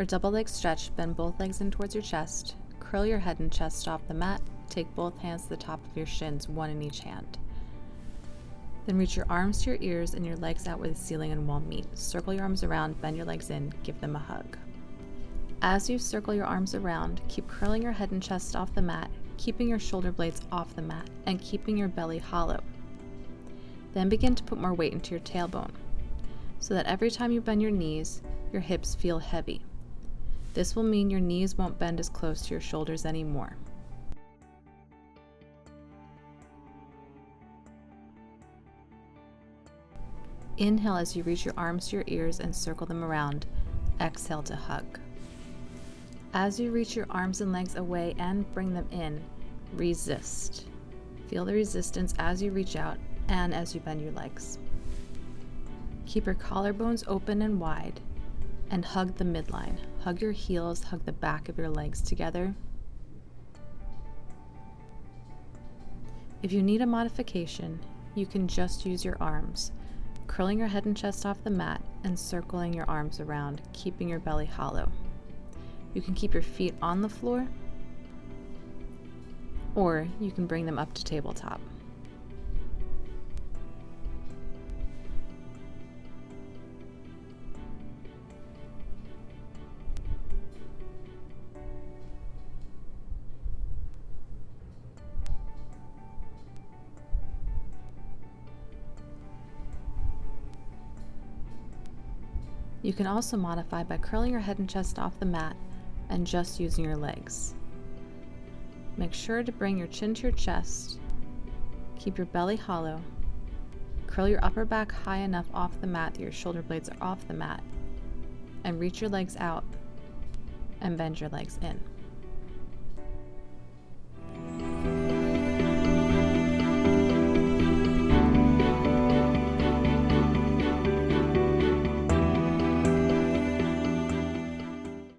For double leg stretch, bend both legs in towards your chest, curl your head and chest off the mat, take both hands to the top of your shins, one in each hand. Then reach your arms to your ears and your legs out where the ceiling and wall meet. Circle your arms around, bend your legs in, give them a hug. As you circle your arms around, keep curling your head and chest off the mat, keeping your shoulder blades off the mat, and keeping your belly hollow. Then begin to put more weight into your tailbone, so that every time you bend your knees, your hips feel heavy. This will mean your knees won't bend as close to your shoulders anymore. Inhale as you reach your arms to your ears and circle them around. Exhale to hug. As you reach your arms and legs away and bring them in, resist. Feel the resistance as you reach out and as you bend your legs. Keep your collarbones open and wide and hug the midline. Hug your heels, hug the back of your legs together. If you need a modification, you can just use your arms, curling your head and chest off the mat and circling your arms around, keeping your belly hollow. You can keep your feet on the floor, or you can bring them up to tabletop. You can also modify by curling your head and chest off the mat and just using your legs. Make sure to bring your chin to your chest, keep your belly hollow, curl your upper back high enough off the mat that your shoulder blades are off the mat, and reach your legs out and bend your legs in.